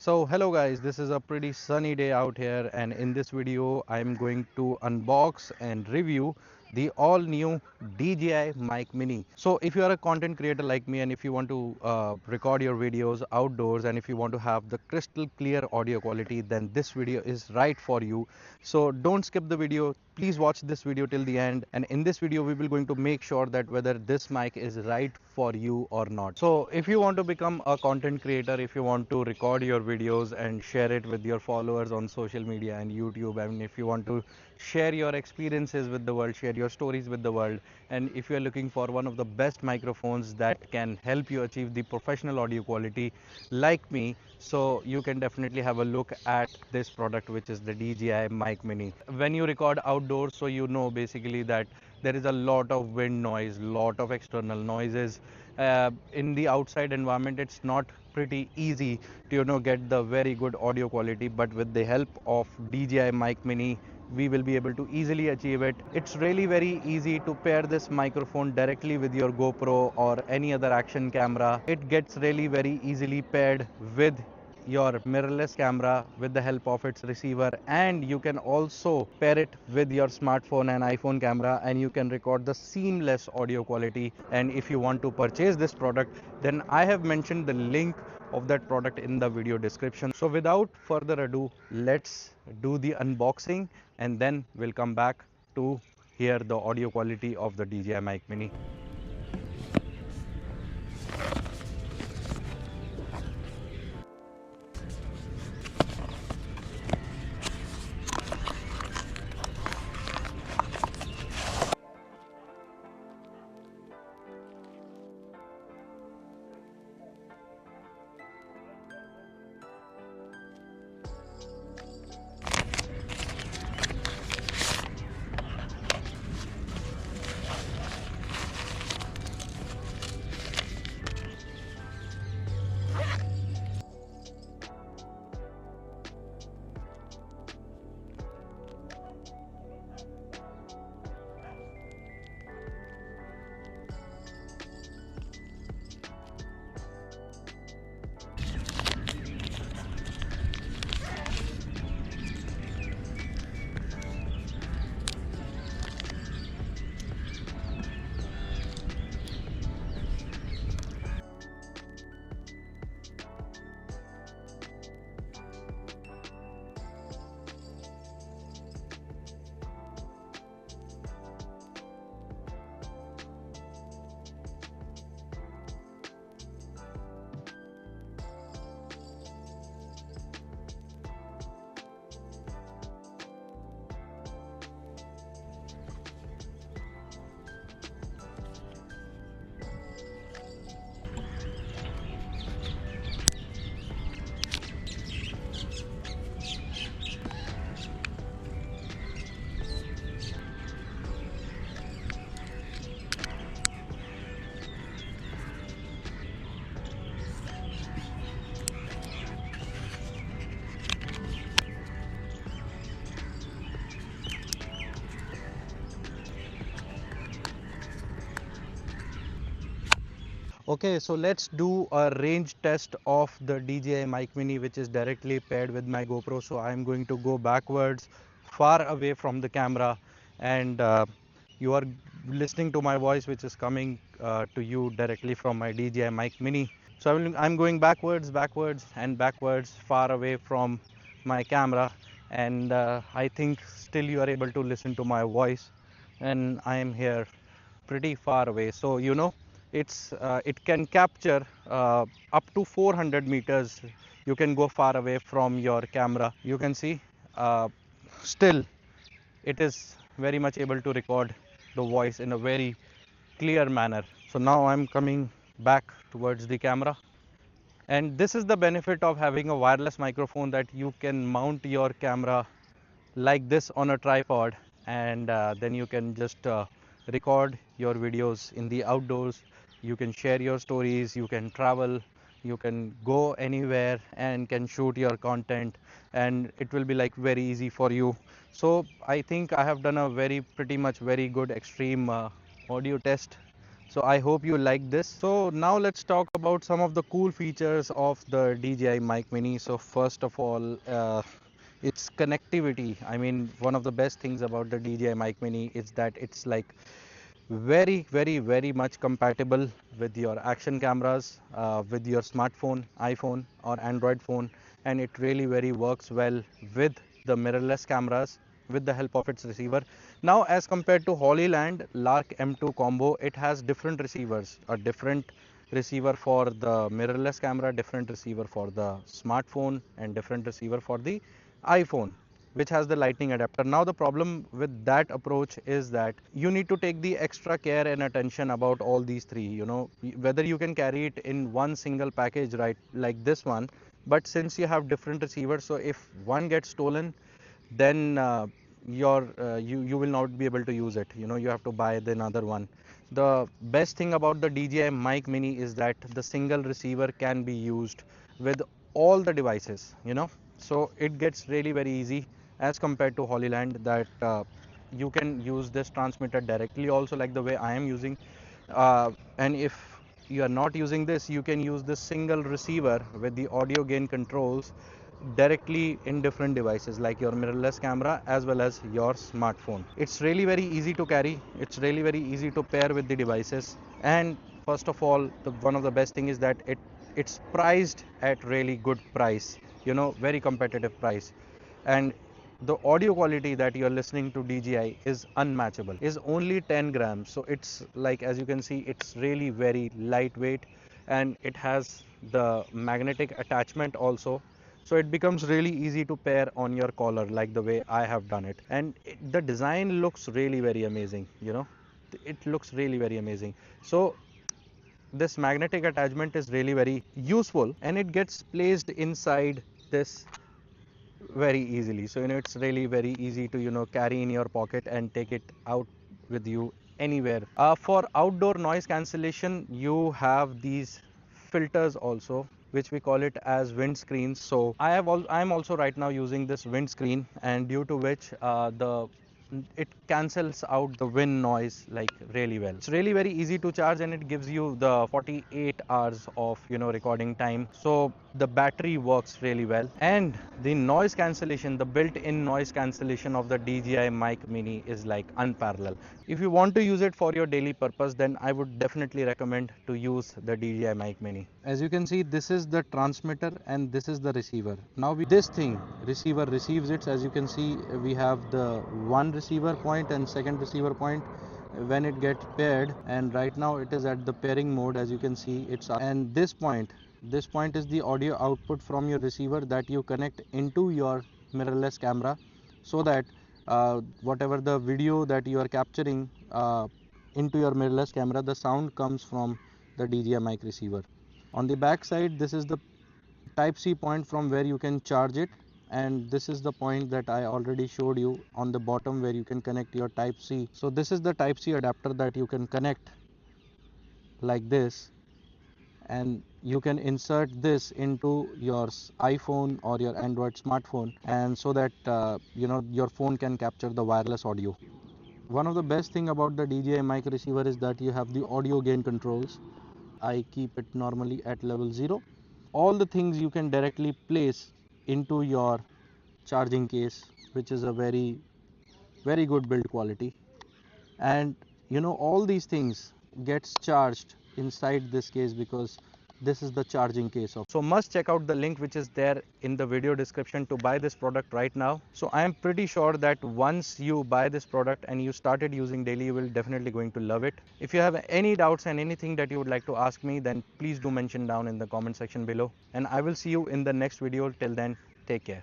So hello guys, this is a pretty sunny day out here, and in this video I'm going to unbox and review the all new DJI Mic Mini. So if you are a content creator like me, and if you want to record your videos outdoors, and if you want to have the crystal clear audio quality, then this video is right for you. So don't skip the video, please watch this video till the end, and in this video we will going to make sure that whether this mic is right for you or not. So if you want to become a content creator, if you want to record your videos and share it with your followers on social media and YouTube, and if you want to share your experiences with the world, share your stories with the world, and if you are looking for one of the best microphones that can help you achieve the professional audio quality like me, so you can definitely have a look at this product, which is the DJI Mic Mini. When you record outdoors, so you know basically that there is a lot of wind noise, lot of external noises. In the outside environment, it's not pretty easy to get the very good audio quality, but with the help of DJI Mic Mini we will be able to easily achieve it. It's really very easy to pair this microphone directly with your GoPro or any other action camera. It gets really very easily paired with your mirrorless camera with the help of its receiver, and you can also pair it with your smartphone and iPhone camera, and you can record the seamless audio quality. And if you want to purchase this product, then I have mentioned the link of that product in the video description. So without further ado, let's do the unboxing, and then we'll come back to hear the audio quality of the DJI Mic Mini. Okay, so let's do a range test of the DJI Mic Mini, which is directly paired with my GoPro. So I'm going to go backwards, far away from the camera, and you are listening to my voice, which is coming to you directly from my DJI Mic Mini. So I'm going backwards, backwards, and backwards, far away from my camera, and I think still you are able to listen to my voice, and I am here pretty far away. So it can capture up to 400 meters. You can go far away from your camera. You can see still it is very much able to record the voice in a very clear manner. So now I'm coming back towards the camera, and this is the benefit of having a wireless microphone, that you can mount your camera like this on a tripod, and then you can just record your videos in the outdoors. You can share your stories, you can travel, you can go anywhere and can shoot your content, and it will be like very easy for you. So I think I have done a very pretty much very good extreme audio test So I hope you like this. So now let's talk about some of the cool features of the DJI Mic Mini. So first of all, its connectivity. I mean, one of the best things about the DJI Mic Mini is that it's like very much compatible with your action cameras, with your smartphone, iPhone or Android phone, and it really very works well with the mirrorless cameras with the help of its receiver. Now as compared to Holyland Lark M2 combo, it has different receivers, a different receiver for the mirrorless camera, different receiver for the smartphone, and different receiver for the iPhone, which has the lightning adapter. Now the problem with that approach is that you need to take the extra care and attention about all these three, whether you can carry it in one single package, right, like this one, but since you have different receivers, so if one gets stolen, then you will not be able to use it. You have to buy the another one. The best thing about the DJI Mic Mini is that the single receiver can be used with all the devices, so it gets really very easy as compared to Holyland, that you can use this transmitter directly also, like the way I am using, and if you are not using this, you can use this single receiver with the audio gain controls directly in different devices like your mirrorless camera as well as your smartphone. It's really very easy to carry, it's really very easy to pair with the devices, and first of all, one of the best thing is that it's priced at really good price, very competitive price, and the audio quality that you're listening to DJI is unmatchable, is only 10 grams. So it's like, as you can see, it's really very lightweight, and it has the magnetic attachment also. So it becomes really easy to pair on your collar like the way I have done it. And the design looks really very amazing, it looks really very amazing. So this magnetic attachment is really very useful, and it gets placed inside this very easily. So it's really very easy to carry in your pocket and take it out with you anywhere. For outdoor noise cancellation, you have these filters also, which we call it as wind screens. So I am also right now using this wind screen, and due to which the it cancels out the wind noise like really well. It's really very easy to charge, and it gives you the 48 hours of recording time. So the battery works really well, and the noise cancellation, the built-in noise cancellation of the DJI Mic Mini is like unparalleled. If you want to use it for your daily purpose, then I would definitely recommend to use the DJI Mic Mini. As you can see, this is the transmitter and this is the receiver. Now this thing, receiver receives it. As you can see, we have the one receiver point and second receiver point when it gets paired, and right now it is at the pairing mode. As you can see, and this point is the audio output from your receiver that you connect into your mirrorless camera, so that whatever the video that you are capturing into your mirrorless camera, the sound comes from the DJI mic receiver. On the back side, this is the type C point from where you can charge it, and this is the point that I already showed you on the bottom where you can connect your type C. So this is the type C adapter that you can connect like this, and you can insert this into your iPhone or your Android smartphone, and so that your phone can capture the wireless audio. One of the best thing about the DJI mic receiver is that you have the audio gain controls. I keep it normally at level 0. All the things you can directly place into your charging case, which is a very good build quality, and all these things gets charged inside this case because this is the charging case of. So must check out the link which is there in the video description to buy this product right now. So I am pretty sure that once you buy this product and you started using daily, you will definitely going to love it. If you have any doubts and anything that you would like to ask me, then please do mention down in the comment section below, and I will see you in the next video. Till then, take care.